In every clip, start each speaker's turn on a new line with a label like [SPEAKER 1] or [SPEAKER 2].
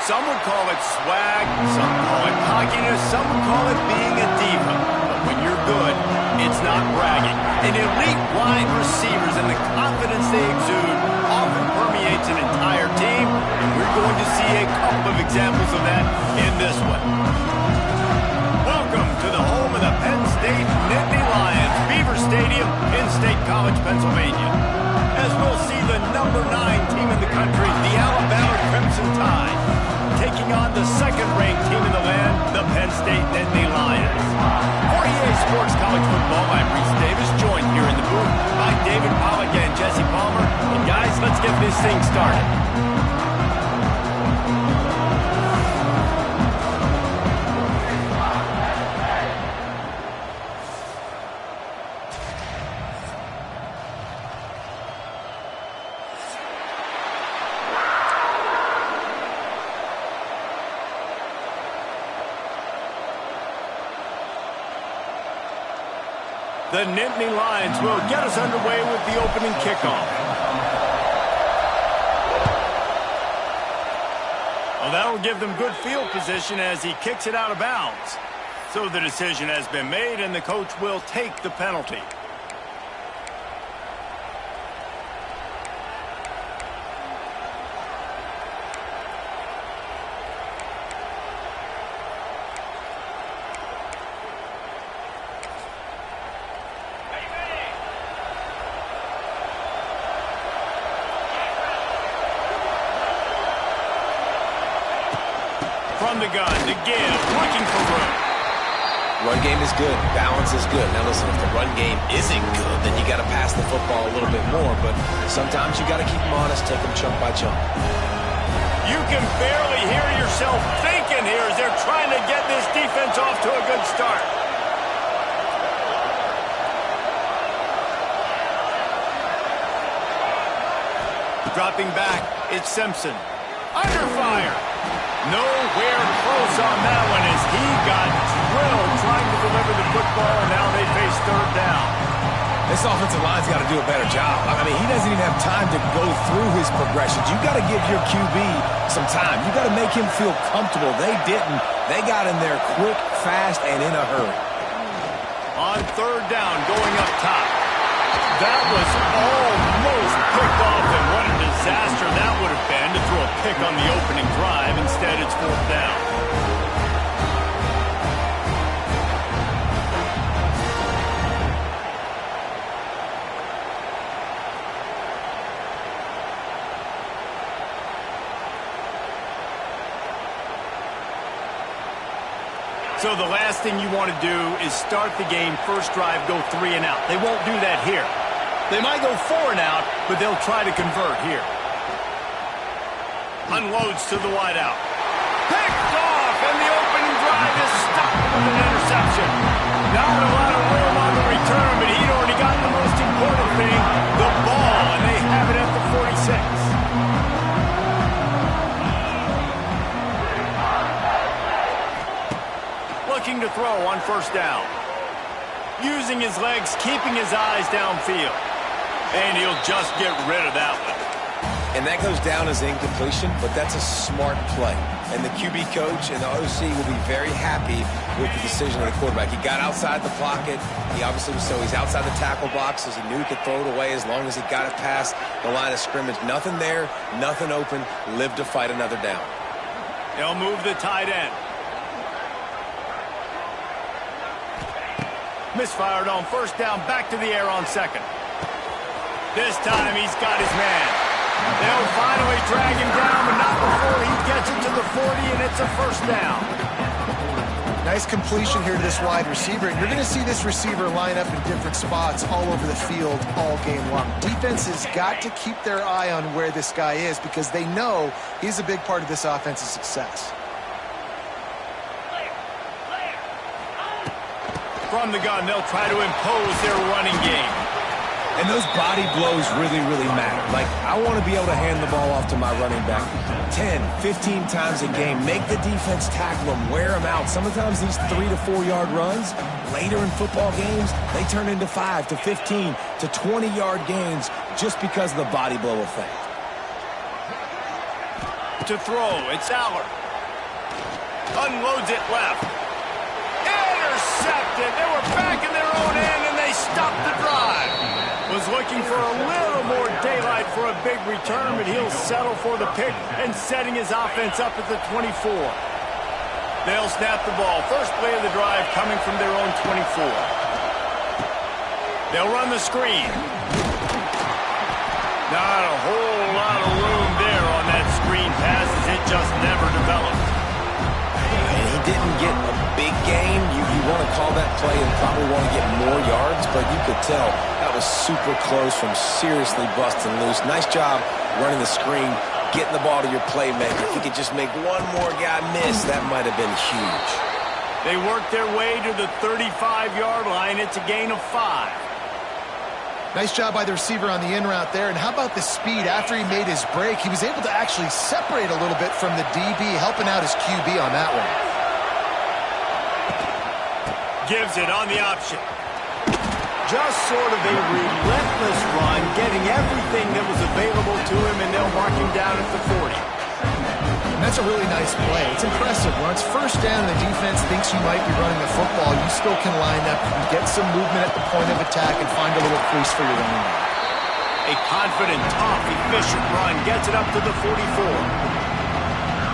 [SPEAKER 1] Some would call it swag, some call it cockiness, some would call it being a diva. But when you're good, it's not bragging. And elite wide receivers and the confidence they exude often permeates an entire team, and we're going to see a couple of examples of that in this one. Welcome to the home of the Penn State Nittany Lions, Beaver Stadium in State College, Pennsylvania. As we'll see the number 9 team in the country, the Alabama Crimson Tide, taking on the second-ranked team in the land, the Penn State Nittany Lions. For EA Sports College Football, I'm Reese Davis, joined here in the booth by David Pollack and Jesse Palmer. And guys, let's get this thing started. The Nittany Lions will get us underway with the opening kickoff. Well, that'll give them good field position as he kicks it out of bounds. So the decision has been made, and the coach will take the penalty. From the gun, to give, looking for room.
[SPEAKER 2] Run game is good. Balance is good. Now listen, if the run game isn't good, then you got to pass the football a little bit more. But sometimes you got to keep them honest, take them chunk by chunk.
[SPEAKER 1] You can barely hear yourself thinking here as they're trying to get this defense off to a good start. Dropping back, it's Simpson. Under fire. Nowhere close on that one as he got drilled trying to deliver the football, and now they face third down.
[SPEAKER 3] This offensive line's got to do a better job. I mean, he doesn't even have time to go through his progressions. You got to give your QB some time. You got to make him feel comfortable. They didn't. They got in there quick, fast, and in a hurry.
[SPEAKER 1] On third down, going up top. That was almost picked off, and what a disaster that would have been to throw a pick on the opening drive. Instead, it's fourth down. So the last thing you want to do is start the game, first drive, go 3 and out. They won't do that here. They might go 4 and out, but they'll try to convert here. Unloads to the wideout. Picked off, and the opening drive is stopped with an interception. Not a lot of room on the return, but he'd already got the most important thing, the ball, and they have it at the 46. Looking to throw on first down. Using his legs, keeping his eyes downfield. And he'll just get rid of that one.
[SPEAKER 2] And that goes down as incompletion, but that's a smart play. And the QB coach and the OC will be very happy with the decision of the quarterback. He got outside the pocket. He obviously was he's outside the tackle box, as he knew he could throw it away as long as he got it past the line of scrimmage. Nothing there, nothing open. Live to fight another down.
[SPEAKER 1] They'll move the tight end. Misfired on first down, back to the air on second. This time he's got his man. They'll finally drag him down, but not before he gets it to the 40, and it's a first down.
[SPEAKER 4] Nice completion here to this wide receiver. And you're going to see this receiver line up in different spots all over the field all game long. Defense has got to keep their eye on where this guy is because they know he's a big part of this offense's success.
[SPEAKER 1] From the gun, they'll try to impose their running game.
[SPEAKER 3] And those body blows really, really matter. Like, I want to be able to hand the ball off to my running back 10, 15 times a game. Make the defense tackle them, wear them out. Sometimes these 3 to 4 yard runs, later in football games, they turn into 5 to 15 to 20 yard gains just because of the body blow effect.
[SPEAKER 1] To throw, it's Aller. Unloads it left. Intercepted. They were back in their own end, and they stopped the drive. Was looking for a little more daylight for a big return, but he'll settle for the pick and setting his offense up at the 24. They'll snap the ball. First play of the drive coming from their own 24. They'll run the screen. Not a whole lot of room there on that screen pass as it just never developed.
[SPEAKER 2] And he didn't get a big gain. You want to call that play and probably want to get more yards, but you could tell that was super close from seriously busting loose. Nice job running the screen, getting the ball to your playmaker. If he could just make one more guy miss, that might have been huge.
[SPEAKER 1] They work their way to the 35-yard line. It's a gain of 5.
[SPEAKER 4] Nice job by the receiver on the in route there. And how about the speed? After he made his break, he was able to actually separate a little bit from the DB, helping out his QB on that one.
[SPEAKER 1] Gives it on the option. Just sort of a relentless run, getting everything that was available to him, and they'll mark him down at the 40.
[SPEAKER 4] And that's a really nice play. It's impressive. When it's first down and the defense thinks you might be running the football, you still can line up and get some movement at the point of attack and find a little crease for your running back.
[SPEAKER 1] A confident, tough, efficient run gets it up to the 44.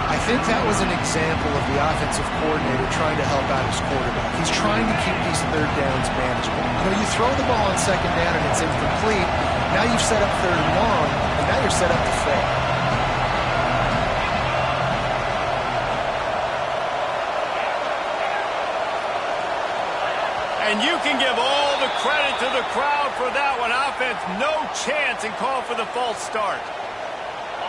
[SPEAKER 4] I think that was an example of the offensive coordinator trying to help out his quarterback. He's trying to keep these third downs manageable. You know, you throw the ball on second down and it's incomplete. Now you've set up third and long, and now you're set up to fail.
[SPEAKER 1] And you can give all the credit to the crowd for that one. Offense, no chance, and call for the false start.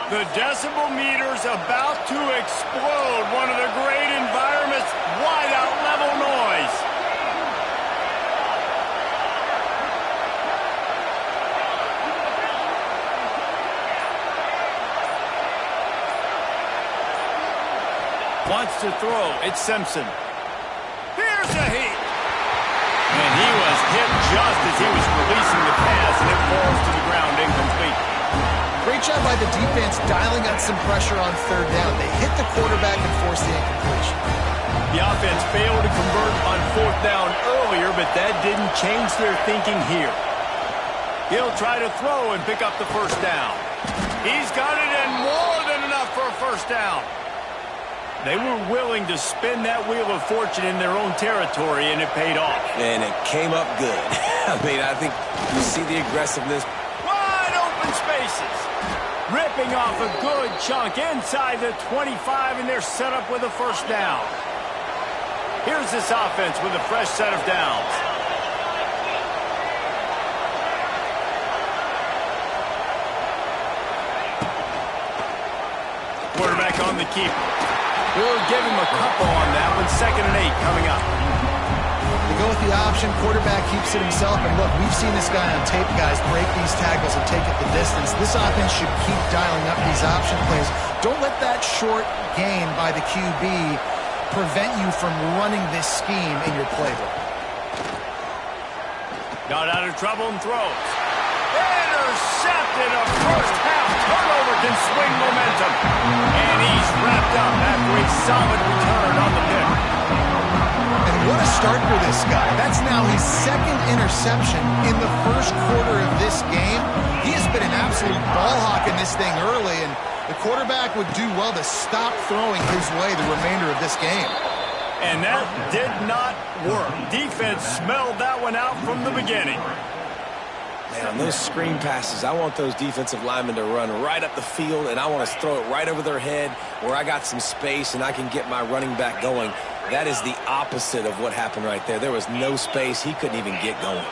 [SPEAKER 1] The decibel meter's about to explode. One of the great environments, wide-out level noise. Wants to throw. It's Simpson. Here's a heat. And he was hit just as he was releasing the pass, and it falls to the ground incomplete.
[SPEAKER 4] Great job by the defense dialing out some pressure on third down. They hit the quarterback and forced the incompletion.
[SPEAKER 1] The offense failed to convert on fourth down earlier, but that didn't change their thinking here. He'll try to throw and pick up the first down. He's got it, and more than enough for a first down. They were willing to spin that wheel of fortune in their own territory, and it paid off.
[SPEAKER 2] And it came up good. I mean, I think you see the aggressiveness.
[SPEAKER 1] Wide open spaces. Ripping off a good chunk inside the 25, and they're set up with a first down. Here's this offense with a fresh set of downs. Quarterback on the keeper. We'll give him a couple on that one. 2nd and 8 coming up.
[SPEAKER 4] They go with the option. Quarterback keeps it himself. And look, we've seen this guy on tape, guys, break these tackles and take it the distance. This offense should keep dialing up these option plays. Don't let that short gain by the QB prevent you from running this scheme in your playbook.
[SPEAKER 1] Got out of trouble and throws. Intercepted. A first half turnover can swing momentum. And he's wrapped up after a solid return on the pick.
[SPEAKER 4] And what a start for this guy. That's now his 2nd interception in the first quarter of this game. He has been an absolute ball hawk in this thing early, and the quarterback would do well to stop throwing his way the remainder of this game.
[SPEAKER 1] And that did not work. Defense smelled that one out from the beginning.
[SPEAKER 2] Man, on those screen passes, I want those defensive linemen to run right up the field, and I want to throw it right over their head where I got some space and I can get my running back going. That is the opposite of what happened right there. There was no space. He couldn't even get going.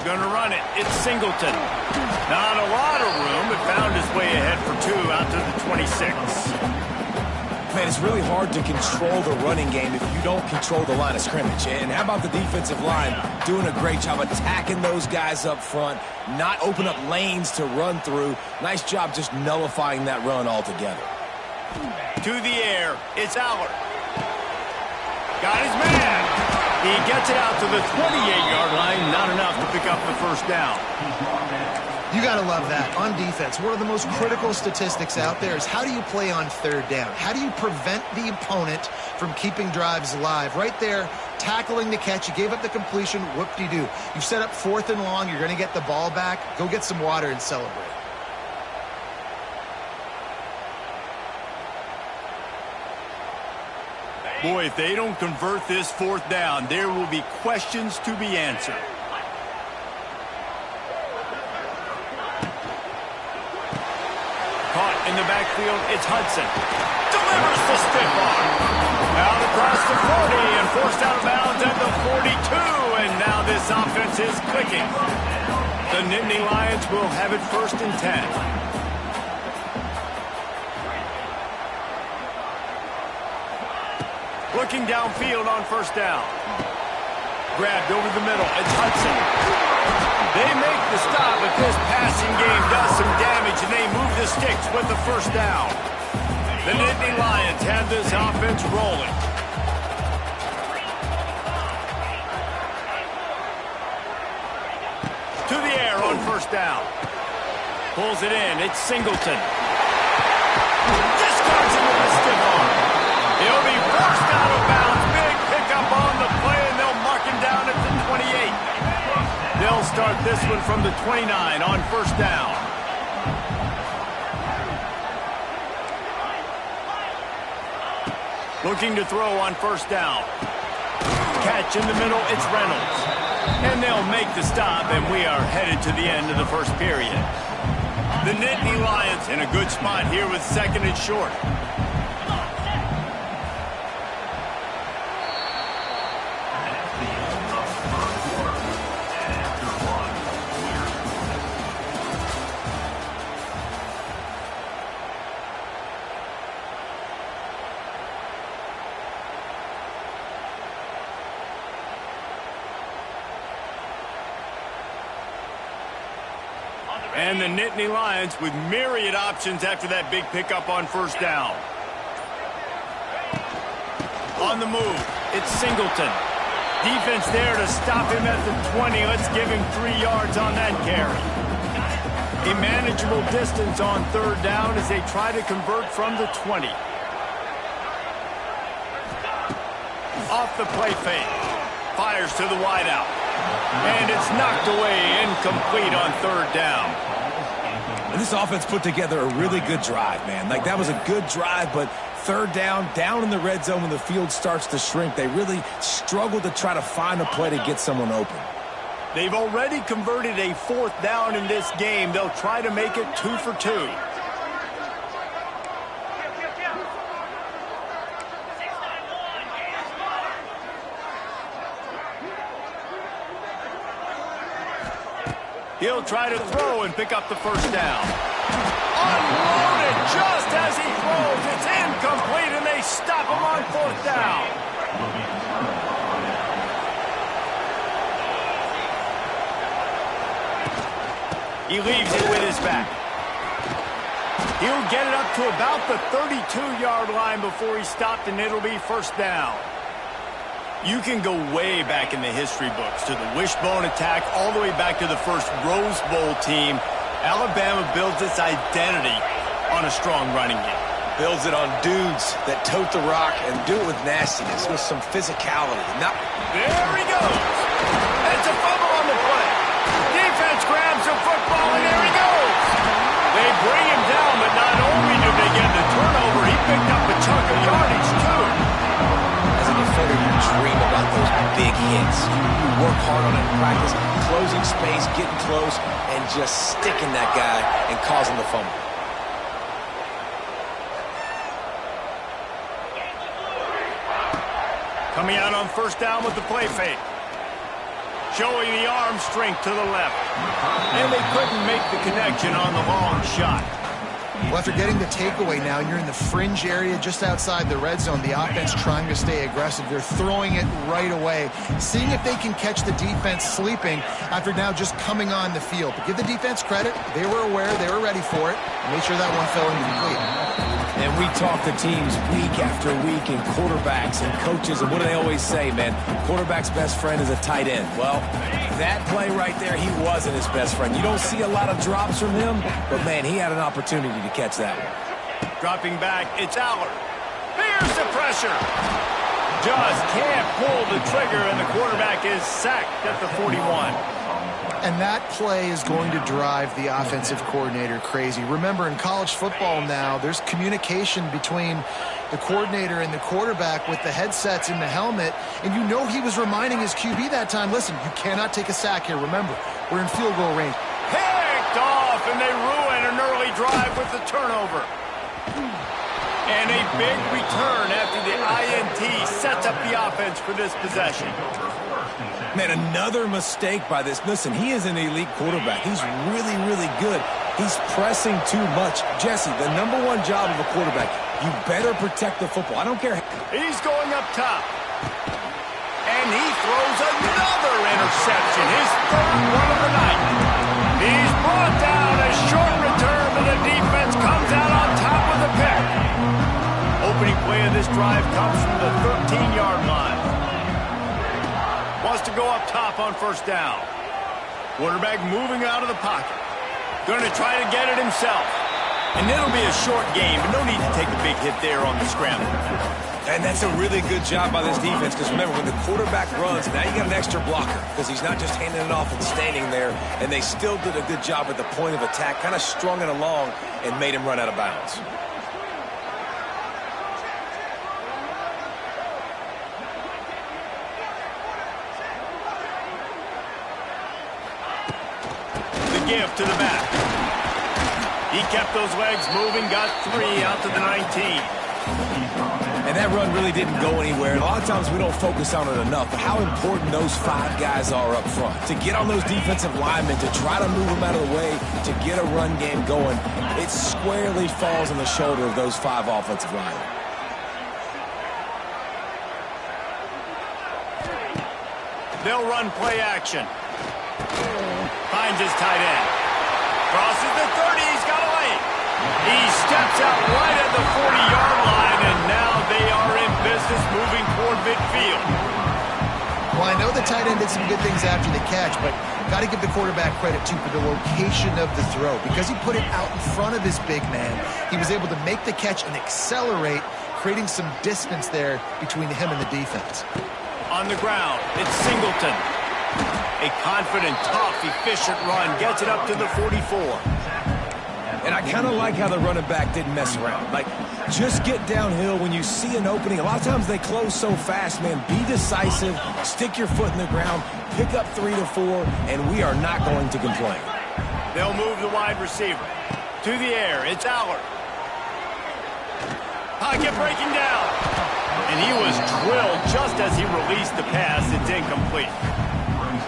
[SPEAKER 1] Gonna run it. It's Singleton. Not a lot of room, but found his way ahead for 2 out to the 26.
[SPEAKER 2] Man, it's really hard to control the running game if you don't control the line of scrimmage. And how about the defensive line doing a great job attacking those guys up front, not open up lanes to run through. Nice job just nullifying that run altogether.
[SPEAKER 1] To the air, it's Aller. Got his man. He gets it out to the 28-yard line, not enough to pick up the first down.
[SPEAKER 4] You got to love that. On defense, one of the most critical statistics out there is how do you play on third down? How do you prevent the opponent from keeping drives alive? Right there, tackling the catch. You gave up the completion. Whoop-de-doo. You set up 4th and long. You're going to get the ball back. Go get some water and celebrate.
[SPEAKER 1] Boy, if they don't convert this 4th down, there will be questions to be answered. Caught in the backfield, it's Hudson. Delivers the stiff arm. Out across the 40 and forced out of bounds at the 42. And now this offense is clicking. The Nittany Lions will have it 1st and 10. Looking downfield on 1st down. Grabbed over the middle. It's Hudson. They make the stop, but this passing game does some damage, and they move the sticks with the 1st down. The Nittany Lions have this offense rolling. To the air on 1st down. Pulls it in. It's Singleton. Discards him with a stiff arm. He'll be forced out of bounds. Big pickup on the play, and they'll mark him down at the 28. They'll start this one from the 29 on 1st down. Looking to throw on 1st down. Catch in the middle, it's Reynolds. And they'll make the stop, and we are headed to the end of the 1st period. The Nittany Lions in a good spot here with 2nd and short. And the Nittany Lions with myriad options after that big pickup on 1st down. On the move, it's Singleton. Defense there to stop him at the 20. Let's give him 3 yards on that carry. A manageable distance on 3rd down as they try to convert from the 20. Off the play fake. Fires to the wideout. And it's knocked away, incomplete on 3rd down.
[SPEAKER 3] And this offense put together a really good drive, man. Like, that was a good drive, but 3rd down in the red zone when the field starts to shrink, they really struggled to try to find a play to get someone open.
[SPEAKER 1] They've already converted a 4th down in this game. They'll try to make it 2 for 2. He'll try to throw and pick up the 1st down. Unloaded just as he throws. It's incomplete, and they stop him on 4th down. He leaves it with his back. He'll get it up to about the 32-yard line before he's stopped, and it'll be 1st down. You can go way back in the history books to the wishbone attack all the way back to the first Rose Bowl team. Alabama builds its identity on a strong running game.
[SPEAKER 2] Builds it on dudes that tote the rock and do it with nastiness, with some physicality.
[SPEAKER 1] There he goes. It's a fumble on the play. Defense grabs the football, and there he goes. They bring him down, but not only do they get the turnover, he picked up a chunk of yardage, too.
[SPEAKER 2] As a defender, you dream about those big hits. You work hard on it in practice, closing space, getting close, and just sticking that guy and causing the fumble.
[SPEAKER 1] Coming out on 1st down with the play fake. Showing the arm strength to the left. And they couldn't make the connection on the long shot.
[SPEAKER 4] Well, after getting the takeaway now, you're in the fringe area just outside the red zone. The offense trying to stay aggressive. They're throwing it right away, seeing if they can catch the defense sleeping after now just coming on the field. But give the defense credit. They were aware. They were ready for it. Made sure that one fell incomplete.
[SPEAKER 3] And we talk to teams week after week and quarterbacks and coaches, and what do they always say, man? Quarterback's best friend is a tight end. Well, that play right there, he wasn't his best friend. You don't see a lot of drops from him, but, man, he had an opportunity to catch that one.
[SPEAKER 1] Dropping back, it's Allard. Here's the pressure. Just can't pull the trigger, and the quarterback is sacked at the 41.
[SPEAKER 4] And that play is going to drive the offensive coordinator crazy. Remember, in college football now, there's communication between the coordinator and the quarterback with the headsets in the helmet, and you know he was reminding his QB that time, listen, you cannot take a sack here. Remember, we're in field goal range.
[SPEAKER 1] Picked off, and they ruin an early drive with the turnover. And a big return after the INT sets up the offense for this possession.
[SPEAKER 3] Man, another mistake by this. Listen, he is an elite quarterback. He's really, really good. He's pressing too much. Jesse, the #1 job of a quarterback, you better protect the football. I don't care.
[SPEAKER 1] He's going up top. And he throws another interception, his third one of the night. He's brought down a short return, but the defense comes out on top with a pick. Opening play of this drive comes from the 13-yard line. Wants to go up top on first down. Quarterback moving out of the pocket. Going to try to get it himself. And it'll be a short game, but no need to take a big hit there on the scramble.
[SPEAKER 3] And that's a really good job by this defense, because remember, when the quarterback runs, now you got an extra blocker, because he's not just handing it off and standing there, and they still did a good job at the point of attack, kind of strung it along and made him run out of bounds.
[SPEAKER 1] Give to the back. He kept those legs moving, got 3 out to the 19.
[SPEAKER 3] And that run really didn't go anywhere. And a lot of times we don't focus on it enough, but how important those 5 guys are up front. To get on those defensive linemen, to try to move them out of the way, to get a run game going, it squarely falls on the shoulder of those 5 offensive linemen.
[SPEAKER 1] They'll run play action. Finds his tight end. Crosses the 30. He's got a lane. He steps out right at the 40-yard line, and now they are in business moving toward midfield.
[SPEAKER 4] Well, I know the tight end did some good things after the catch, but got to give the quarterback credit, too, for the location of the throw. Because he put it out in front of his big man, he was able to make the catch and accelerate, creating some distance there between him and the defense.
[SPEAKER 1] On the ground, it's Singleton. A confident, tough, efficient run gets it up to the 44.
[SPEAKER 3] And I kind of like how the running back didn't mess around. Like, just get downhill when you see an opening. A lot of times they close so fast, man. Be decisive, stick your foot in the ground, pick up 3 to 4, and we are not going to complain.
[SPEAKER 1] They'll move the wide receiver. To the air, it's Allard. Pocket breaking down. And he was drilled just as he released the pass. It's incomplete.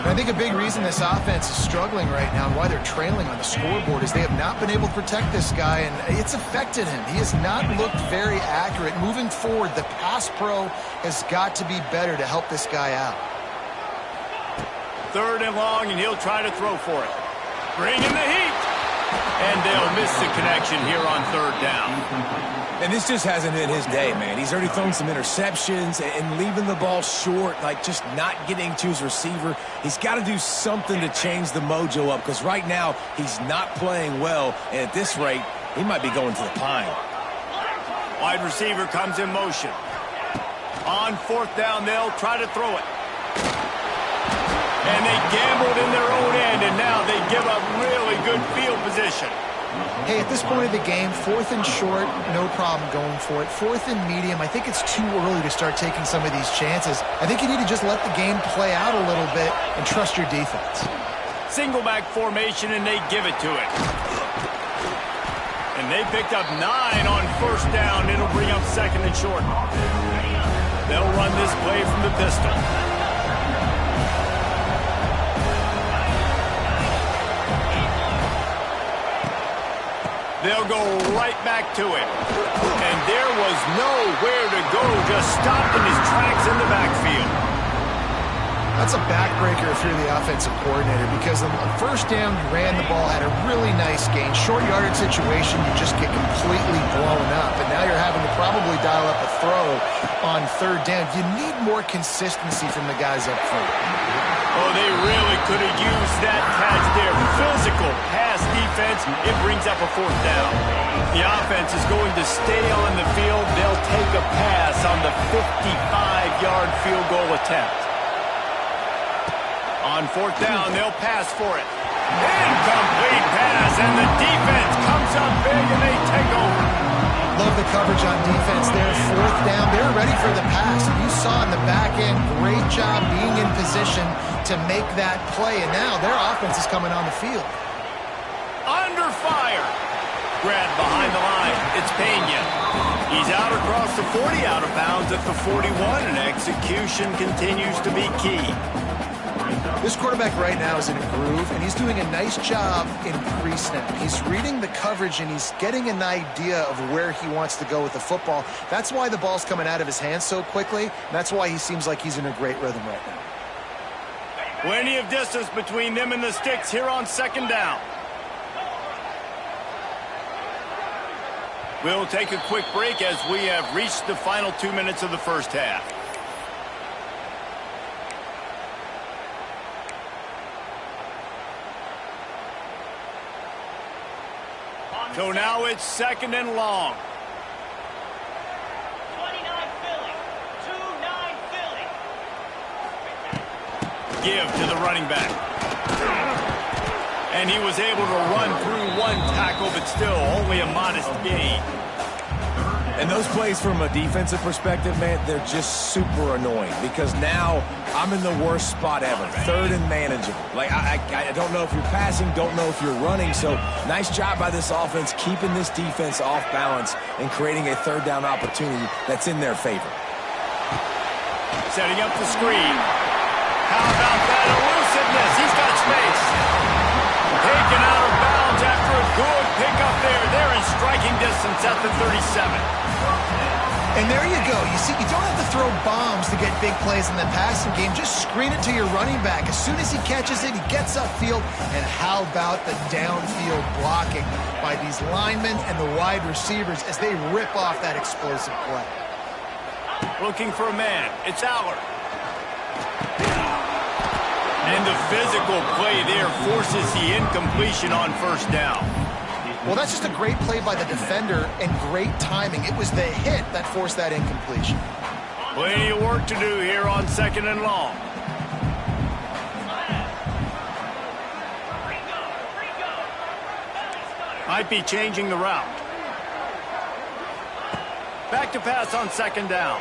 [SPEAKER 4] I think a big reason this offense is struggling right now and why they're trailing on the scoreboard is they have not been able to protect this guy, and it's affected him. He has not looked very accurate. Moving forward, the pass pro has got to be better to help this guy out.
[SPEAKER 1] 3rd and long, and he'll try to throw for it. Bring in the heat. And they'll miss the connection here on 3rd down.
[SPEAKER 3] And this just hasn't been his day, man. He's already thrown some interceptions and leaving the ball short, like just not getting to his receiver. He's got to do something to change the mojo up, because right now he's not playing well, and at this rate, he might be going to the pine.
[SPEAKER 1] Wide receiver comes in motion. On 4th down, they'll try to throw it. And they gambled in their own end, and now they give up really good field position.
[SPEAKER 4] Hey, at this point of the game, 4th and short, no problem going for it. 4th and medium, I think it's too early to start taking some of these chances. I think you need to just let the game play out a little bit and trust your defense.
[SPEAKER 1] Single back formation, and they give it to it. And they picked up 9 on 1st down. It'll bring up 2nd and short. They'll run this play from the pistol. They'll go right back to it. And there was nowhere to go, just stopped in his tracks in the backfield.
[SPEAKER 4] That's a backbreaker if you're the offensive coordinator, because on first down, you ran the ball, had a really nice gain. Short yardage situation, you just get completely blown up. And now you're having to probably dial up a throw on third down. You need more consistency from the guys up front.
[SPEAKER 1] Oh, they really could have used that catch there. Physical pass defense. It brings up a fourth down. The offense is going to stay on the field. They'll take a pass on the 55-yard field goal attempt. On fourth down, they'll pass for it. Incomplete pass, and the defense comes up big, and they take over.
[SPEAKER 4] Love the coverage on defense there. Fourth down, they're ready for the pass. And you saw in the back end, great job being in position to make that play. And now their offense is coming on the field.
[SPEAKER 1] Under fire. Grabbed behind the line. It's Pena. He's out across the 40, out of bounds at the 41, and execution continues to be key.
[SPEAKER 4] This quarterback right now is in a groove, and he's doing a nice job in pre-snap. He's reading the coverage, and he's getting an idea of where he wants to go with the football. That's why the ball's coming out of his hands so quickly, and that's why he seems like he's in a great rhythm right now.
[SPEAKER 1] Plenty of distance between them and the sticks here on second down. We'll take a quick break as we have reached the final 2 minutes of the first half. So now it's second and long.
[SPEAKER 5] 29 Philly. 2-9 Philly.
[SPEAKER 1] Give to the running back. And he was able to run through one tackle, but still only a modest gain.
[SPEAKER 3] And those plays from a defensive perspective, man, they're just super annoying because now I'm in the worst spot ever. Third and manageable. Like, I don't know if you're passing, don't know if you're running. So nice job by this offense keeping this defense off balance and creating a third down opportunity that's in their favor.
[SPEAKER 1] Setting up the screen. How about that elusiveness? He's got space. Taken out of bounds after a good pickup there. They're in striking distance at the 37.
[SPEAKER 4] And there you go. You see, you don't have to throw bombs to get big plays in the passing game. Just screen it to your running back. As soon as he catches it, he gets upfield. And how about the downfield blocking by these linemen and the wide receivers as they rip off that explosive play.
[SPEAKER 1] Looking for a man. It's Aller. And the physical play there forces the incompletion on first down.
[SPEAKER 4] Well, that's just a great play by the defender and great timing. It was the hit that forced that incompletion.
[SPEAKER 1] Plenty of work to do here on second and long. Might be changing the route. Back to pass on second down.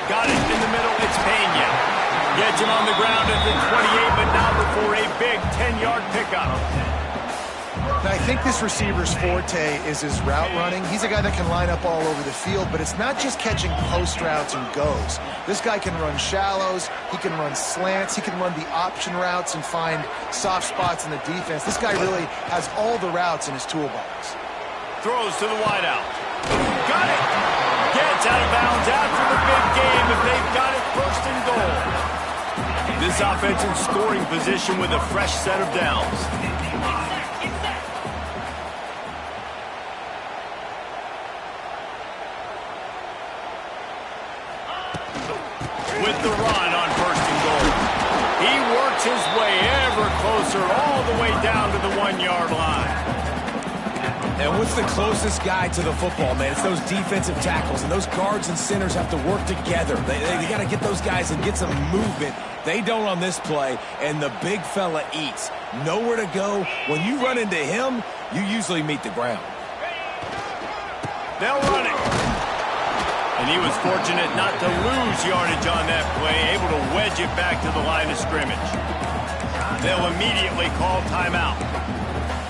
[SPEAKER 1] Got it in the middle. It's Pena. Gets him on the ground at the 28, but not before a big 10-yard pickup.
[SPEAKER 4] Now, I think this receiver's forte is his route running. He's a guy that can line up all over the field, but it's not just catching post routes and goes. This guy can run shallows, he can run slants, he can run the option routes and find soft spots in the defense. This guy really has all the routes in his toolbox.
[SPEAKER 1] Throws to the wideout. Got it! Gets out of bounds after the big game, but they've got it first and goal. This offense in scoring position with a fresh set of downs. With the run on first and goal. He works his way ever closer all the way down to the 1-yard line.
[SPEAKER 3] And what's the closest guy to the football, man? It's those defensive tackles, and those guards and centers have to work together. They got to get those guys and get some movement. They don't on this play, and the big fella eats. Nowhere to go. When you run into him, you usually meet the ground.
[SPEAKER 1] They'll run it. And he was fortunate not to lose yardage on that play, able to wedge it back to the line of scrimmage. They'll immediately call timeout.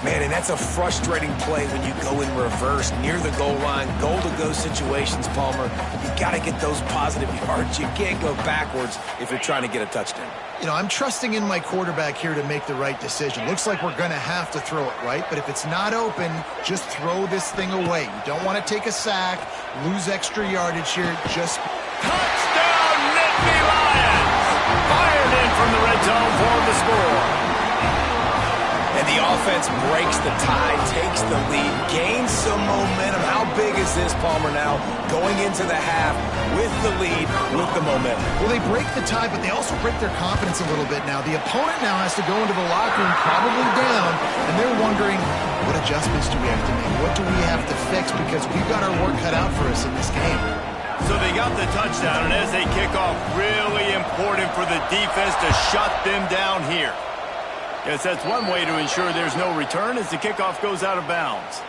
[SPEAKER 3] Man, and that's a frustrating play when you go in reverse near the goal line, goal-to-go situations, Palmer. You got to get those positive yards. You can't go backwards if you're trying to get a touchdown.
[SPEAKER 4] You know, I'm trusting in my quarterback here to make the right decision. Looks like we're going to have to throw it, right? But if it's not open, just throw this thing away. You don't want to take a sack, lose extra yardage here. Just
[SPEAKER 1] Touchdown, Nittany Lions! Fired in from the red zone for the score.
[SPEAKER 2] And the offense breaks the tie, takes the lead, gains some momentum. How big is this, Palmer, now going into the half with the lead, with the momentum?
[SPEAKER 4] Well, they break the tie, but they also break their confidence a little bit now. The opponent now has to go into the locker room probably down, and they're wondering, what adjustments do we have to make? What do we have to fix? Because we've got our work cut out for us in this game.
[SPEAKER 1] So they got the touchdown, and as they kick off, really important for the defense to shut them down here. Yes, that's one way to ensure there's no return as the kickoff goes out of bounds.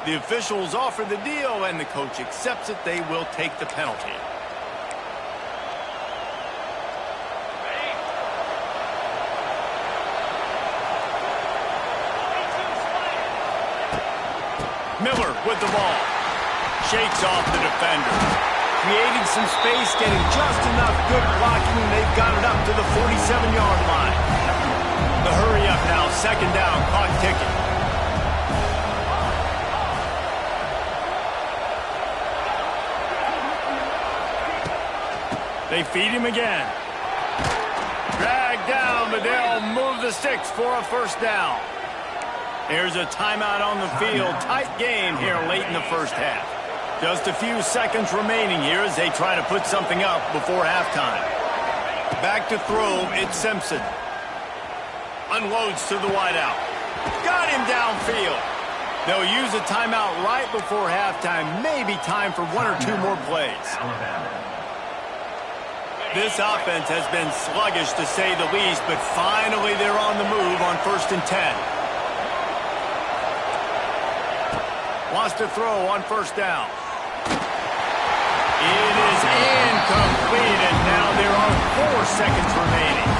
[SPEAKER 1] The officials offer the deal, and the coach accepts it. They will take the penalty. Miller with the ball. Shakes off the defender. Creating some space, getting just enough good blocking, and they've got it up to the 47-yard line. The hurry up now, second down, clock ticking. They feed him again. Drag down, but they'll move the sticks for a first down. There's a timeout on the field. Tight game here late in the first half. Just a few seconds remaining here as they try to put something up before halftime. Back to throw, it's Simpson. Unloads to the wideout. Got him downfield. They'll use a timeout right before halftime. Maybe time for one or two more plays. This offense has been sluggish to say the least, but finally they're on the move on 1st and 10. Wants to throw on first down. It is incomplete, and now there are 4 seconds remaining.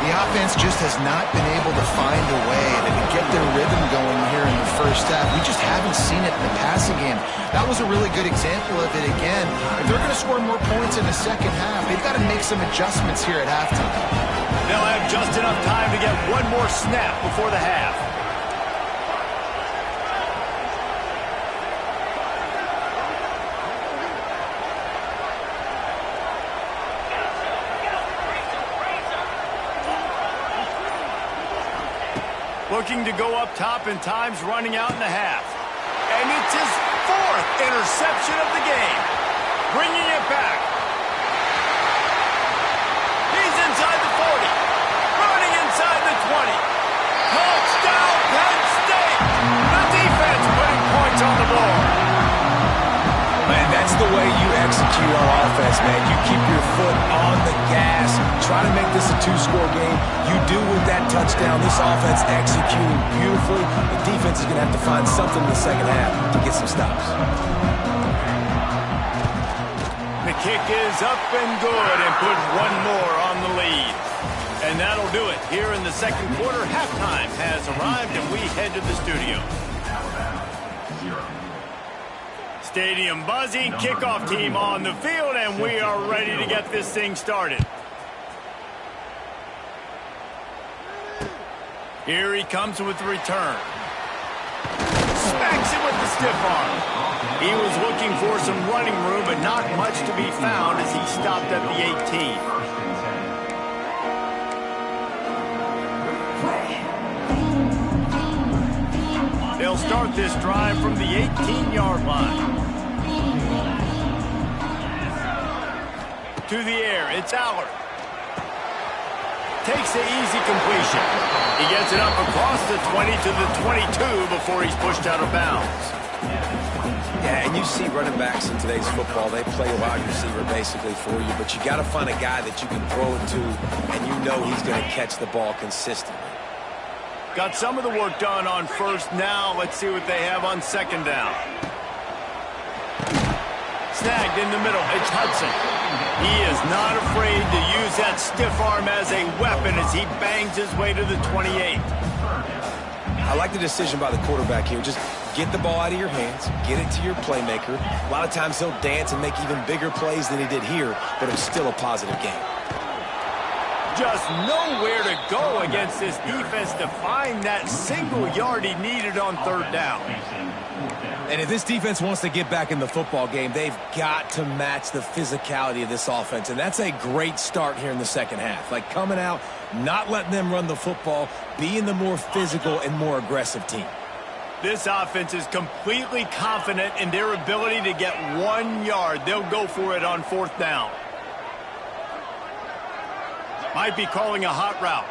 [SPEAKER 4] The offense just has not been able to find a way to get their rhythm going here in the first half. We just haven't seen it in the passing game. That was a really good example of it again. If they're going to score more points in the second half, they've got to make some adjustments here at halftime.
[SPEAKER 1] They'll have just enough time to get one more snap before the half. Looking to go up top, and time's running out in the half. And it's his 4th interception of the game. Bringing it back. He's inside the 40. Running inside the 20. Touchdown, Penn State. The defense putting points on the board.
[SPEAKER 2] Man, that's the way you execute on offense, man. You keep your foot on the gas. Try to make this a 2-score game. You do with that touchdown. This offense executing beautifully. The defense is going to have to find something in the second half to get some stops.
[SPEAKER 1] The kick is up and good, and put one more on the lead. And that'll do it. Here in the second quarter, halftime has arrived, and we head to the studio. Stadium buzzing, kickoff team on the field, and we are ready to get this thing started. Here he comes with the return. Smacks it with the stiff arm. He was looking for some running room, but not much to be found as he stopped at the 18. They'll start this drive from the 18-yard line. To the air, it's Allard. Takes the easy completion. He gets it up across the 20 to the 22 before he's pushed out of bounds.
[SPEAKER 2] Yeah, and you see running backs in today's football, they play a wide receiver basically for you, but you got to find a guy that you can throw it to, and you know he's going to catch the ball consistently.
[SPEAKER 1] Got some of the work done on first. Now let's see what they have on second down. Snagged in the middle. It's Hudson. He is not afraid to use that stiff arm as a weapon as he bangs his way to the 28.
[SPEAKER 2] I like the decision by the quarterback here. Just get the ball out of your hands, get it to your playmaker. A lot of times he'll dance and make even bigger plays than he did here, but it's still a positive game.
[SPEAKER 1] just nowhere to go against this defense to find that single yard he needed on third down.
[SPEAKER 3] And if this defense wants to get back in the football game, they've got to match the physicality of this offense. And that's a great start here in the second half. Like coming out, not letting them run the football, being the more physical and more aggressive team.
[SPEAKER 1] This offense is completely confident in their ability to get 1 yard. They'll go for it on fourth down. Might be calling a hot route.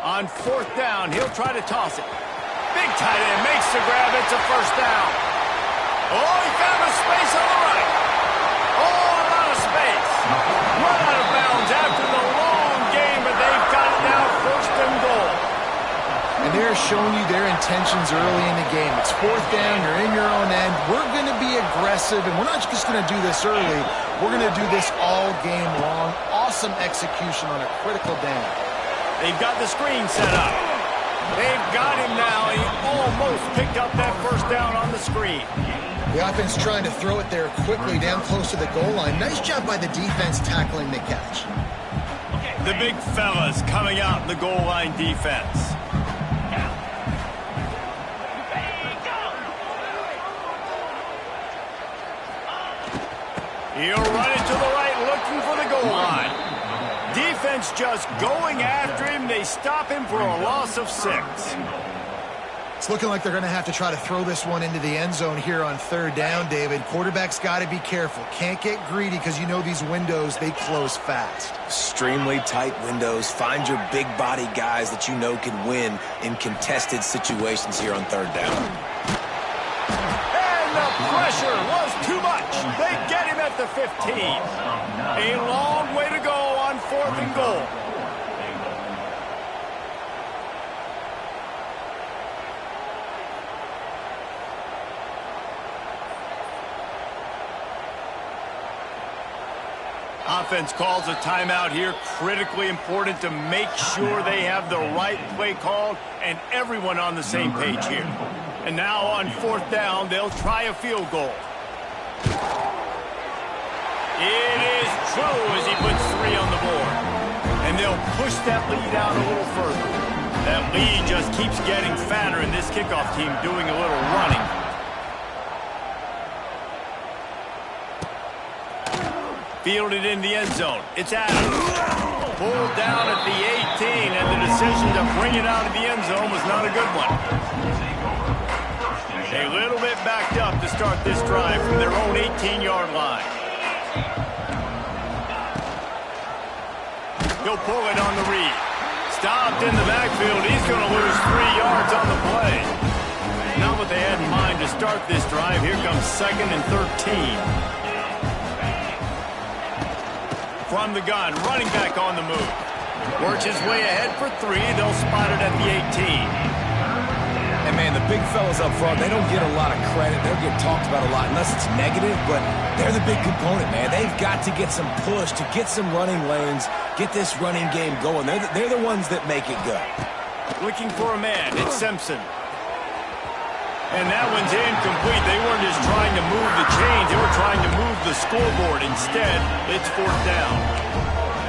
[SPEAKER 1] On fourth down, he'll try to toss it. Big tight end makes the grab. It's a first down. Oh, he found a space on the right. Oh, a lot of space. Run out of bounds after the long game, but they've got it now first and goal.
[SPEAKER 4] And they're showing you their intentions early in the game. It's fourth down. You're in your own end. We're going to be aggressive, and we're not just going to do this early. We're going to do this all game long. Awesome execution on a critical down.
[SPEAKER 1] They've got the screen set up. They've got him now. He almost picked up that first down on the screen.
[SPEAKER 4] The offense trying to throw it there quickly down close to the goal line. Nice job by the defense tackling the catch.
[SPEAKER 1] The big fellas coming out in the goal line defense. He'll run it to the right, looking for the goal line. Defense just going after him. They stop him for a loss of 6.
[SPEAKER 4] It's looking like they're going to have to try to throw this one into the end zone here on third down, David. Quarterback's got to be careful. Can't get greedy because you know these windows, they close fast.
[SPEAKER 3] Extremely tight windows. Find your big body guys that you know can win in contested situations here on third down.
[SPEAKER 1] And the pressure was too much. They get him at the 15. A long way to go on fourth and goal. Offense calls a timeout here. Critically important to make sure they have the right play called and everyone on the same page here. And now on fourth down, they'll try a field goal. It is true as he puts 3 on the board. And they'll push that lead out a little further. That lead just keeps getting fatter, and this kickoff team doing a little running. Fielded in the end zone. It's Adams. Pulled down at the 18, and the decision to bring it out of the end zone was not a good one. A little bit backed up to start this drive from their own 18-yard line. He'll pull it on the read. Stopped in the backfield. He's going to lose 3 yards on the play. Not what they had in mind to start this drive. Here comes 2nd and 13. From the gun, running back on the move. Works his way ahead for 3. They'll spot it at the 18.
[SPEAKER 3] And, man, the big fellas up front, they don't get a lot of credit. They'll get talked about a lot unless it's negative, but they're the big component, man. They've got to get some push, to get some running lanes, get this running game going. They're the ones that make it go.
[SPEAKER 1] Looking for a man. It's Simpson. And that one's incomplete. They weren't just trying to move the chains. They were trying to move the scoreboard. Instead, it's fourth down.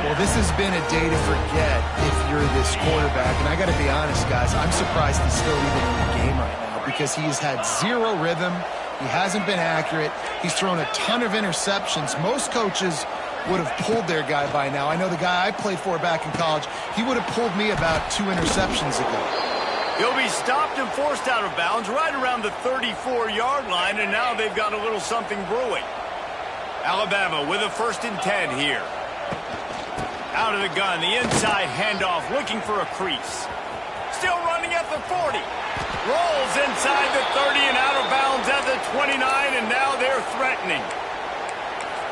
[SPEAKER 4] Well, this has been a day to forget if you're this quarterback. And I got to be honest, guys, I'm surprised he's still even in the game right now because he's had 0 rhythm. He hasn't been accurate. He's thrown a ton of interceptions. Most coaches would have pulled their guy by now. I know the guy I played for back in college, he would have pulled me about 2 interceptions ago.
[SPEAKER 1] He'll be stopped and forced out of bounds right around the 34-yard line, and now they've got a little something brewing. Alabama with a 1st and 10 here. Out of the gun, the inside handoff, looking for a crease. Still running at the 40. Rolls inside the 30 and out of bounds at the 29, and now they're threatening.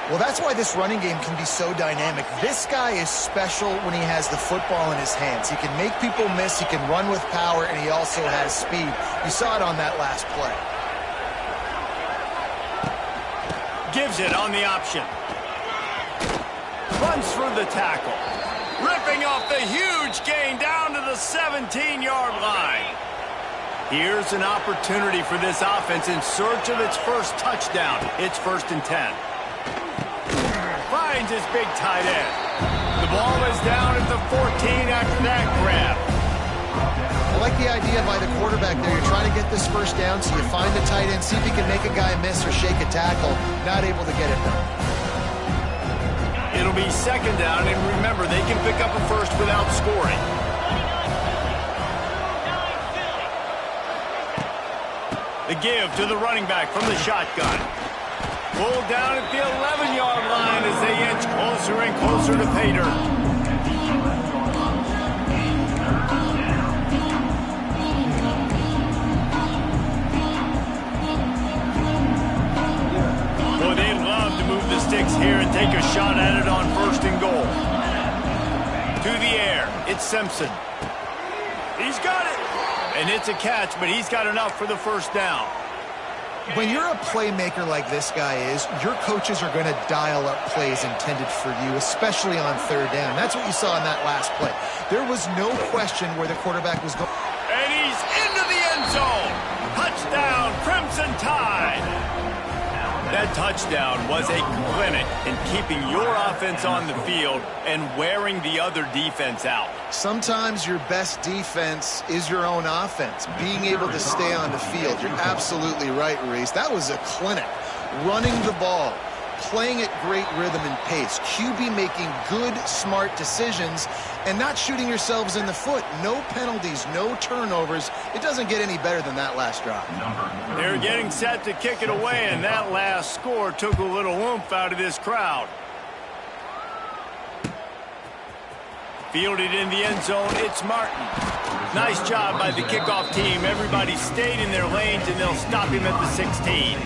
[SPEAKER 4] Well, that's why this running game can be so dynamic. This guy is special when he has the football in his hands. He can make people miss, he can run with power, and he also has speed. You saw it on that last play.
[SPEAKER 1] Gives it on the option. Runs through the tackle. Ripping off the huge gain down to the 17-yard line. Here's an opportunity for this offense in search of its first touchdown. It's 1st and 10. finds his big tight end. The ball is down at the 14 after that grab.
[SPEAKER 4] I like the idea by the quarterback there. You're trying to get this first down, so you find the tight end, see if you can make a guy miss or shake a tackle. Not able to get it done.
[SPEAKER 1] It'll be second down, and remember, they can pick up a first without scoring. The give to the running back from the shotgun. Pulled down at the 11-yard line as they inch closer and closer to pay dirt. Boy, they'd love to move the sticks here and take a shot at it on first and goal. To the air, it's Simpson. He's got it. And it's a catch, but he's got enough for the first down.
[SPEAKER 4] When you're a playmaker like this guy is, your coaches are going to dial up plays intended for you, especially on third down. That's what you saw in that last play. There was no question where the quarterback was going.
[SPEAKER 1] And he's into the end zone. Touchdown, Crimson Tide. That touchdown was a clinic in keeping your offense on the field and wearing the other defense out.
[SPEAKER 4] Sometimes your best defense is your own offense, being able to stay on the field. You're absolutely right, Reese. That was a clinic. Running the ball, playing at great rhythm and pace. QB making good, smart decisions and not shooting yourselves in the foot. No penalties, no turnovers. It doesn't get any better than that last drive.
[SPEAKER 1] They're getting set to kick it away, and that last score took a little oomph out of this crowd. Fielded in the end zone, it's Martin. Nice job by the kickoff team. Everybody stayed in their lanes, and they'll stop him at the 16.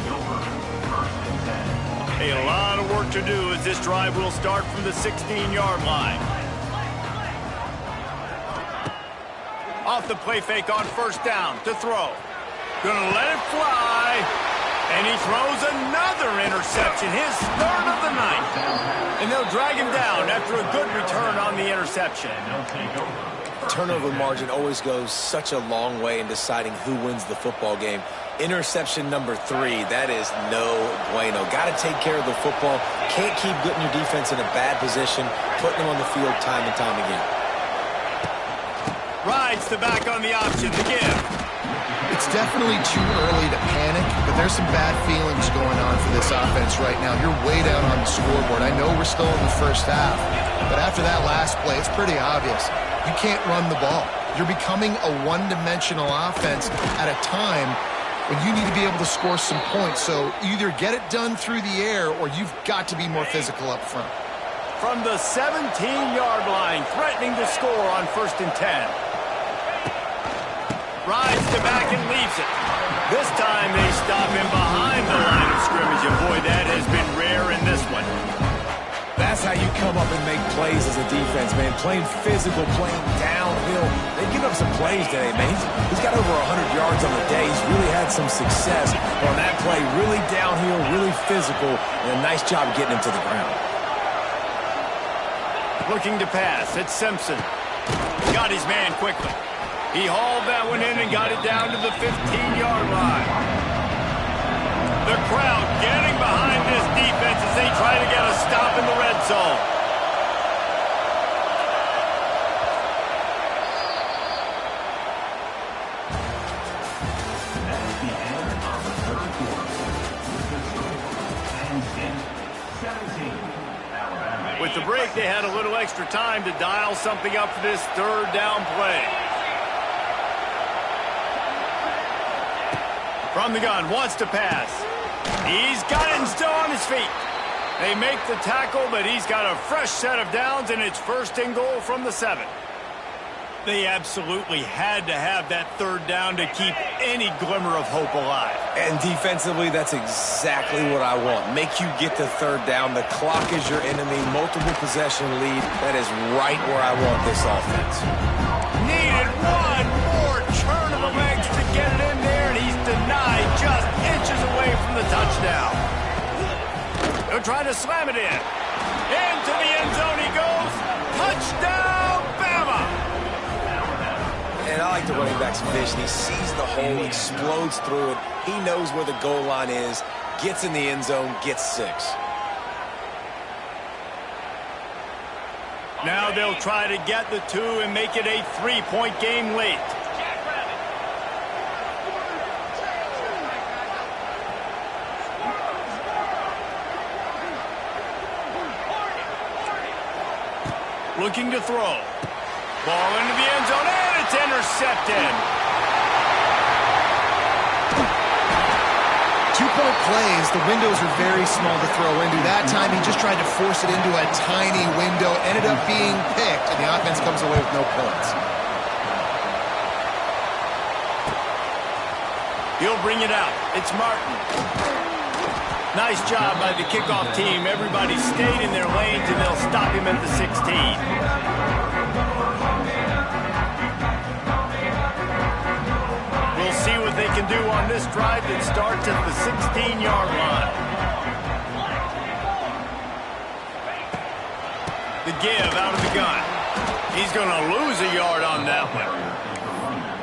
[SPEAKER 1] A lot of work to do as this drive will start from the 16-yard line. Off the play fake on first down to throw. Gonna let it fly. And he throws another interception, his third of the night. And they'll drag him down after a good return on the interception.
[SPEAKER 2] Turnover margin always goes such a long way in deciding who wins the football game. Interception number 3, that is no bueno. Got to take care of the football. Can't keep putting your defense in a bad position, putting them on the field time and time again.
[SPEAKER 1] Rides the back on the option to give.
[SPEAKER 4] It's definitely too early to panic, but there's some bad feelings going on for this offense right now. You're way down on the scoreboard. I know we're still in the first half, but after that last play, it's pretty obvious. You can't run the ball. You're becoming a one-dimensional offense at a time when you need to be able to score some points. So either get it done through the air or you've got to be more physical up front.
[SPEAKER 1] From the 17-yard line, threatening to score on first and 10. Rides to back and leaves it. This time they stop him behind the line of scrimmage, and boy, that has been rare in this one.
[SPEAKER 2] That's how you come up and make plays as a defense, man. Playing physical, playing downhill. They give up some plays today, man. He's got over 100 yards on the day. He's really had some success on that play. Really downhill, really physical, and a nice job getting him to the ground.
[SPEAKER 1] Looking to pass, it's Simpson. Got his man quickly. He hauled that one in and got it down to the 15-yard line. The crowd getting behind this defense as they try to get a stop in the red zone. With the break, they had a little extra time to dial something up for this third down play. From the gun, wants to pass. He's got it and still on his feet. They make the tackle, but he's got a fresh set of downs, and it's first and goal from the 7. They absolutely had to have that third down to keep any glimmer of hope alive.
[SPEAKER 2] And defensively, that's exactly what I want. Make you get the third down. The clock is your enemy. Multiple possession lead. That is right where I want this offense.
[SPEAKER 1] Needed one more turn of the legs to get it in there, and he's denied just inches away from the touchdown. They'll try to slam it in. Into the end zone he goes. Touchdown, Bama!
[SPEAKER 2] And I like the running back's vision. He sees the hole, explodes through it. He knows where the goal line is, gets in the end zone, gets 6.
[SPEAKER 1] Now they'll try to get the two and make it a 3-point game late. Looking to throw. Ball into the end zone, and it's intercepted.
[SPEAKER 4] 2-point plays, the windows are very small to throw into. That time, he just tried to force it into a tiny window, ended up being picked, and the offense comes away with no points.
[SPEAKER 1] He'll bring it out. It's Martin. Nice job by the kickoff team. Everybody stayed in their lanes, and they'll stop him at the 16. We'll see what they can do on this drive that starts at the 16-yard line. The give out of the gun. He's going to lose a yard on that one.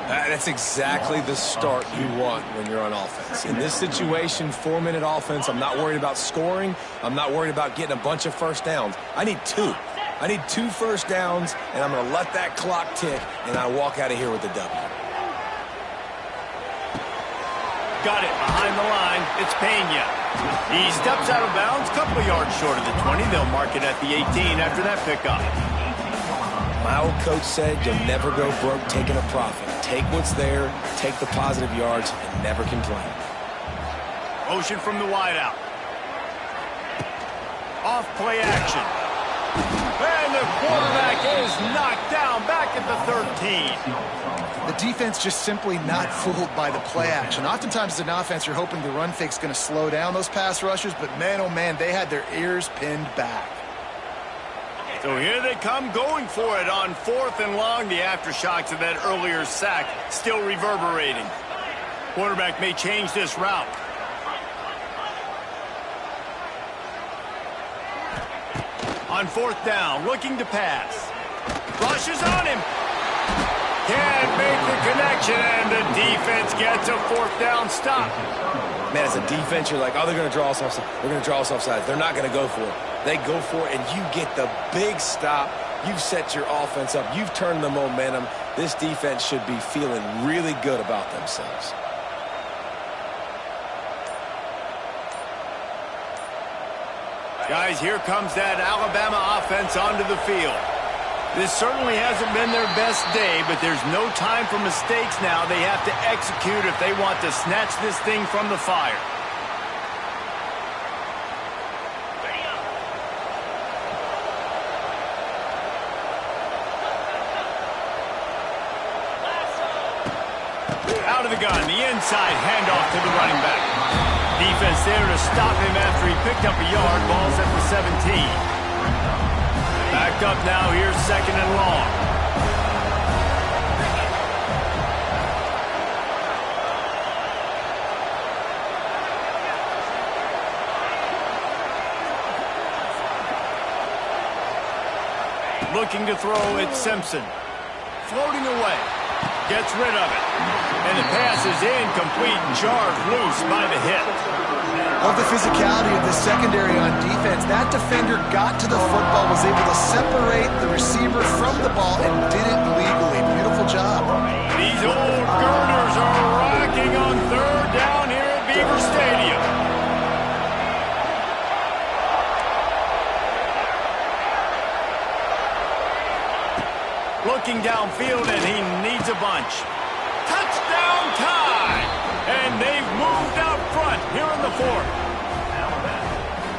[SPEAKER 2] That's exactly the start you want when you're on offense. In this situation, 4-minute offense, I'm not worried about scoring. I'm not worried about getting a bunch of first downs. I need 2. I need 2 first downs, and I'm going to let that clock tick, and I walk out of here with a W.
[SPEAKER 1] Got it behind the line. It's Pena. He steps out of bounds, a couple of yards short of the 20. They'll mark it at the 18 after that pickup.
[SPEAKER 2] My old coach said you'll never go broke taking a profit. Take what's there, take the positive yards, and never complain.
[SPEAKER 1] Motion from the wideout. Off play action. And the quarterback is knocked down back at the 13.
[SPEAKER 4] The defense just simply not fooled by the play action. Oftentimes as an offense, you're hoping the run fake's going to slow down those pass rushers, but man, oh man, they had their ears pinned back.
[SPEAKER 1] So here they come going for it on 4th and long. The aftershocks of that earlier sack still reverberating. Quarterback may change this route. On 4th down, looking to pass. Rushes on him. Can't make the connection, and the defense gets a 4th down stop.
[SPEAKER 2] Man, as a defense, you're like, oh, they're going to draw us offside. They're going to draw us offside. They're not going to go for it. They go for it, and you get the big stop. You've set your offense up. You've turned the momentum. This defense should be feeling really good about themselves.
[SPEAKER 1] Guys, here comes that Alabama offense onto the field. This certainly hasn't been their best day, but there's no time for mistakes now. They have to execute if they want to snatch this thing from the fire. Out of the gun, the inside handoff to the running back. Defense there to stop him after he picked up a yard. Ball's at the 17. Backed up now, here's 2nd and long. Looking to throw, it's Simpson. Floating away. Gets rid of it. And the pass is incomplete, jarred loose by the hit.
[SPEAKER 4] Of the physicality of the secondary on defense, that defender got to the football, was able to separate the receiver from the ball, and did it legally. Beautiful job.
[SPEAKER 1] These old girders are rocking on 3rd down here at Beaver Stadium. Looking downfield, and he needs a bunch. Touchdown time! And they've moved out front here in the 4th.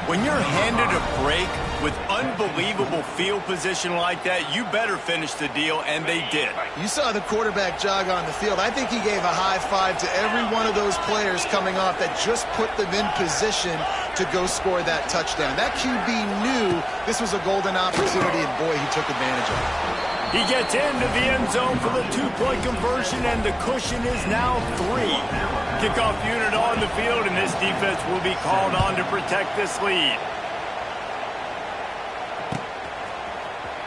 [SPEAKER 1] When you're handed a break with unbelievable field position like that, you better finish the deal, and they did.
[SPEAKER 4] You saw the quarterback jog on the field. I think he gave a high five to every one of those players coming off that just put them in position to go score that touchdown. That QB knew this was a golden opportunity, and boy, he took advantage of it.
[SPEAKER 1] He gets into the end zone for the 2-point conversion, and the cushion is now 3. Kickoff unit on the field, and this defense will be called on to protect this lead.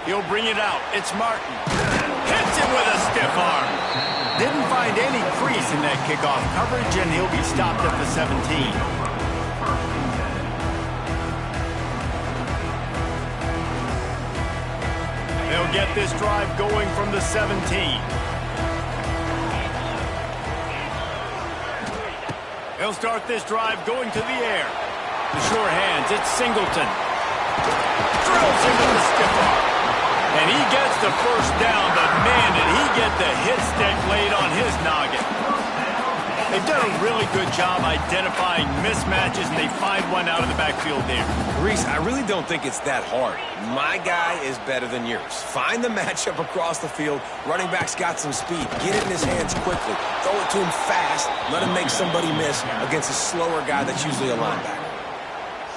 [SPEAKER 1] He'll bring it out. It's Martin. Hits him with a stiff arm. Didn't find any crease in that kickoff coverage, and he'll be stopped at the 17. They'll get this drive going from the 17. They'll start this drive going to the air. The sure hands, it's Singleton. Drills into the stiff arm. And he gets the first down, but man, did he get the hit stick laid on his noggin. They've done a really good job identifying mismatches, and they find one out of the backfield there.
[SPEAKER 2] Reese, I really don't think it's that hard. My guy is better than yours. Find the matchup across the field. Running back's got some speed. Get it in his hands quickly. Throw it to him fast. Let him make somebody miss against a slower guy that's usually a linebacker.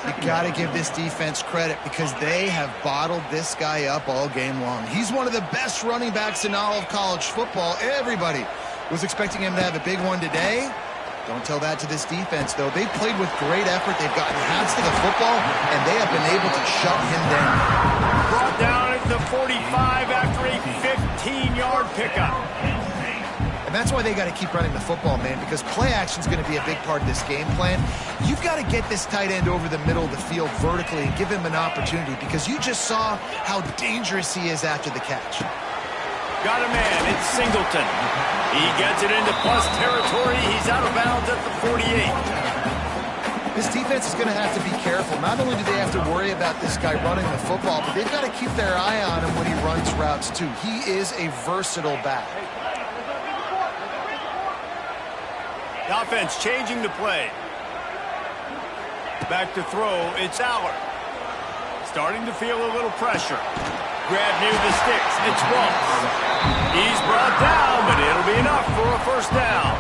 [SPEAKER 4] You got to give this defense credit because they have bottled this guy up all game long. He's one of the best running backs in all of college football. Everybody was expecting him to have a big one today. Don't tell that to this defense, though. They've played with great effort. They've gotten hands to the football, and they have been able to shut him down.
[SPEAKER 1] Brought down at the 45 after a 15-yard pickup.
[SPEAKER 4] And that's why they got to keep running the football, man, because play action is going to be a big part of this game plan. You've got to get this tight end over the middle of the field vertically and give him an opportunity because you just saw how dangerous he is after the catch.
[SPEAKER 1] Got a man, it's Singleton. He gets it into plus territory. He's out of bounds at the 48.
[SPEAKER 4] This defense is going to have to be careful. Not only do they have to worry about this guy running the football, but they've got to keep their eye on him when he runs routes, too. He is a versatile back.
[SPEAKER 1] The offense changing the play. Back to throw, it's Aller. Starting to feel a little pressure. Grab near the sticks, it's Ross. He's brought down, but it'll be enough for a first down.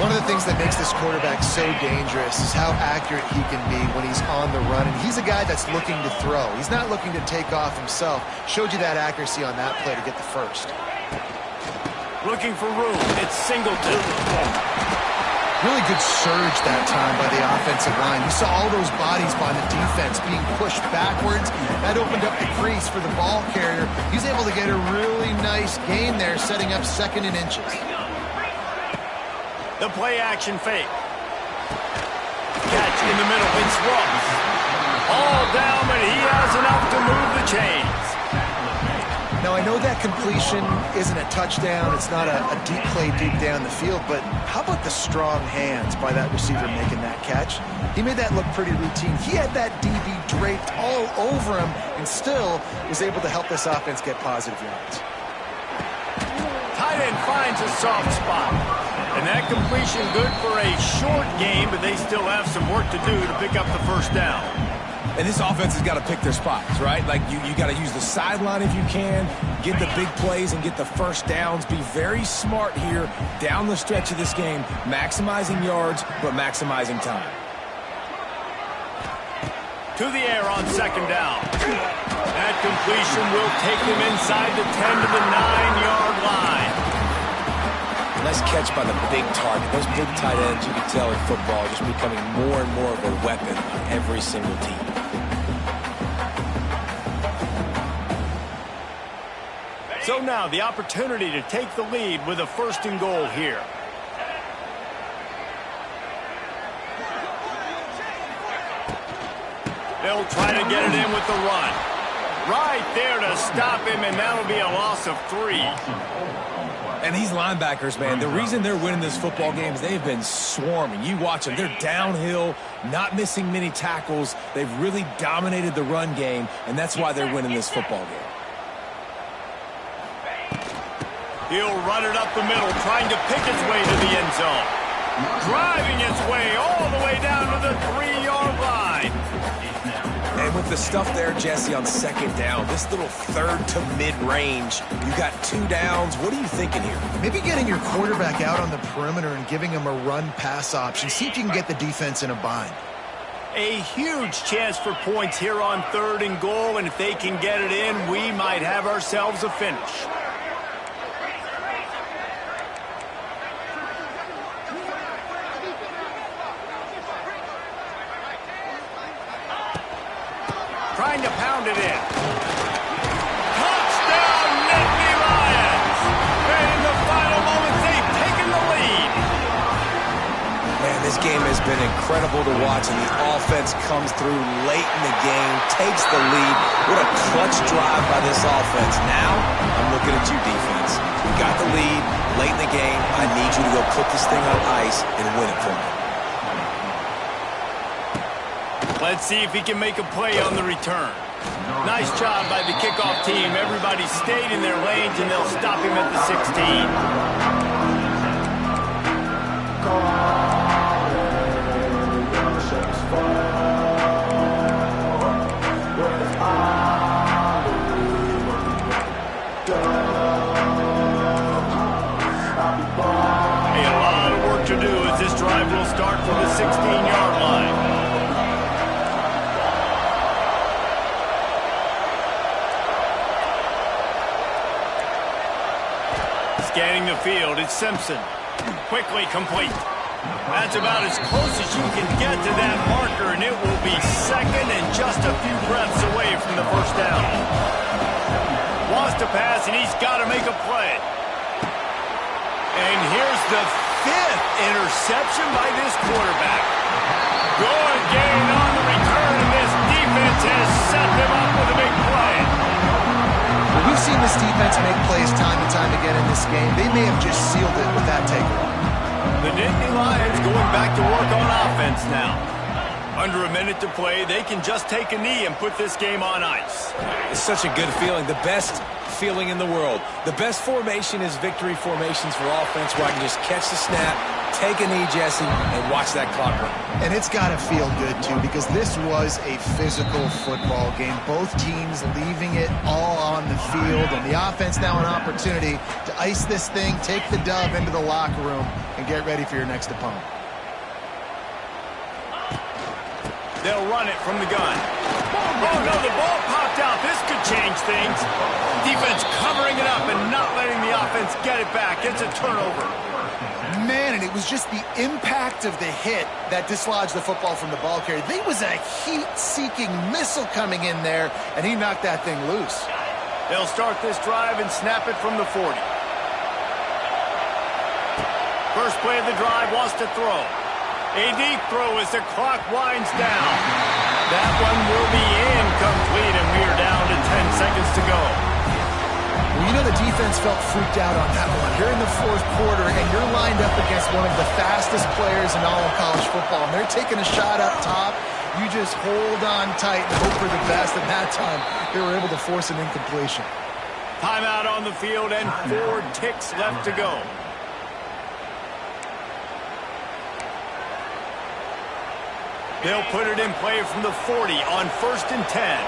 [SPEAKER 4] One of the things that makes this quarterback so dangerous is how accurate he can be when he's on the run. And he's a guy that's looking to throw. He's not looking to take off himself. Showed you that accuracy on that play to get the first.
[SPEAKER 1] Looking for room, it's Singleton.
[SPEAKER 4] Really good surge that time by the offensive line. You saw all those bodies by the defense being pushed backwards. That opened up the crease for the ball carrier. He's able to get a really nice gain there, setting up 2nd and inches.
[SPEAKER 1] The play action fake. Catch in the middle, it's Ross. All down, but he has enough to move the chains.
[SPEAKER 4] Now, I know that completion isn't a touchdown. It's not a deep play deep down the field, but how about the strong hands by that receiver making that catch? He made that look pretty routine. He had that DB draped all over him and still was able to help this offense get positive yards.
[SPEAKER 1] Tight end finds a soft spot. And that completion good for a short game, but they still have some work to do to pick up the first down.
[SPEAKER 2] And this offense has got to pick their spots, right? Like, you got to use the sideline if you can, get the big plays and get the first downs. Be very smart here down the stretch of this game, maximizing yards, but maximizing time.
[SPEAKER 1] To the air on 2nd down. That completion will take them inside the 10 to the 9-yard line.
[SPEAKER 2] Nice catch by the big target. Those big tight ends, you can tell in football, just becoming more and more of a weapon on every single team.
[SPEAKER 1] So now the opportunity to take the lead with a 1st and goal here. They'll try to get it in with the run. Right there to stop him, and that'll be a loss of 3.
[SPEAKER 2] And these linebackers, man, the reason they're winning this football game is they've been swarming. You watch them. They're downhill, not missing many tackles. They've really dominated the run game, and that's why they're winning this football game.
[SPEAKER 1] He'll run it up the middle, trying to pick his way to the end zone. Driving its way all the way down to the 3-yard line.
[SPEAKER 2] And with the stuff there, Jesse, on 2nd down, this little 3rd to mid-range, you got 2 downs. What are you thinking here?
[SPEAKER 4] Maybe getting your quarterback out on the perimeter and giving him a run-pass option. See if you can get the defense in a bind.
[SPEAKER 1] A huge chance for points here on 3rd and goal, and if they can get it in, we might have ourselves a finish. Trying to pound it in. Touchdown, Nittany Lions! And in the final moments, they've taken the lead.
[SPEAKER 2] Man, This game has been incredible to watch, and the offense comes through late in the game, takes the lead. What a clutch drive by this offense. Now, I'm looking at you, defense. You got the lead late in the game. I need you to go put this thing on ice and win it for me.
[SPEAKER 1] Let's see if he can make a play on the return. Nice job by the kickoff team. Everybody stayed in their lanes, and they'll stop him at the 16. Hey, a lot of work to do as this drive will start from the 16-yard line. Scanning the field, it's Simpson. Quickly complete. That's about as close as you can get to that marker, and it will be second and just a few breaths away from the first down. Wants to pass, and he's got to make a play. And here's the 5th interception by this quarterback. Good gain on the return, and this defense has set them up with a big play.
[SPEAKER 4] We've seen this defense make plays time and time again in this game. They may have just sealed it with that takeaway.
[SPEAKER 1] The Nittany Lions going back to work on offense now. Under a minute to play, they can just take a knee and put this game on ice.
[SPEAKER 2] It's such a good feeling, the best feeling in the world. The best formation is victory formations for offense, where I can just catch the snap, take a knee, Jesse, and watch that clock run.
[SPEAKER 4] And it's got to feel good, too, because this was a physical football game. Both teams leaving it all on the field, and the offense now an opportunity to ice this thing, take the dub into the locker room, and get ready for your next opponent.
[SPEAKER 1] They'll run it from the gun. Oh, no, the ball popped out. This could change things. Defense covering it up and not letting the offense get it back. It's a turnover.
[SPEAKER 4] Man, and it was just the impact of the hit that dislodged the football from the ball carrier. There was a heat-seeking missile coming in there, and he knocked that thing loose.
[SPEAKER 1] They'll start this drive and snap it from the 40. First play of the drive, wants to throw. A deep throw as the clock winds down. That one will be incomplete, and we are down to 10 seconds to go.
[SPEAKER 4] Well, you know the defense felt freaked out on that one. You're in the fourth quarter, and you're lined up against one of the fastest players in all of college football, and they're taking a shot up top. You just hold on tight and hope for the best, and that time they were able to force an incompletion.
[SPEAKER 1] Timeout on the field, and 4 ticks left to go. They'll put it in play from the 40 on 1st and 10.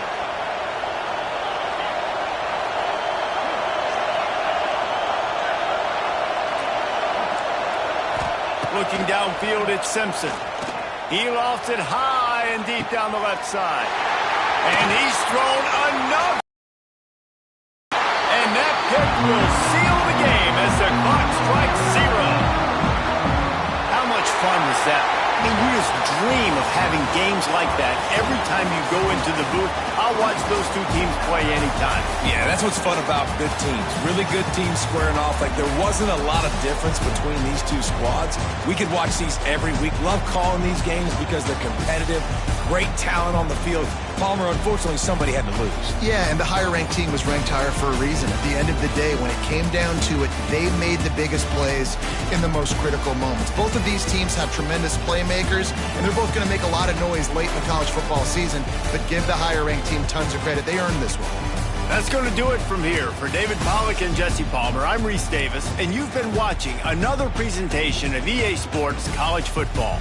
[SPEAKER 1] Looking downfield, it's Simpson. He lofts it high and deep down the left side. And he's thrown enough. And that pick will seal the game as the clock strikes 0. How much fun was that? I mean, we just dream of having games like that every time you go into the booth. I'll watch those two teams play anytime.
[SPEAKER 2] Yeah, that's what's fun about good teams. Really good teams squaring off. Like, there wasn't a lot of difference between these two squads. We could watch these every week. Love calling these games because they're competitive. Great talent on the field. Palmer, unfortunately, somebody had to lose.
[SPEAKER 4] Yeah, and the higher-ranked team was ranked higher for a reason. At the end of the day, when it came down to it, they made the biggest plays in the most critical moments. Both of these teams have tremendous playmakers, and they're both going to make a lot of noise late in the college football season, but give the higher-ranked team tons of credit. They earned this one.
[SPEAKER 1] That's going to do it from here. For David Pollack and Jesse Palmer, I'm Reese Davis, and you've been watching another presentation of EA Sports College Football.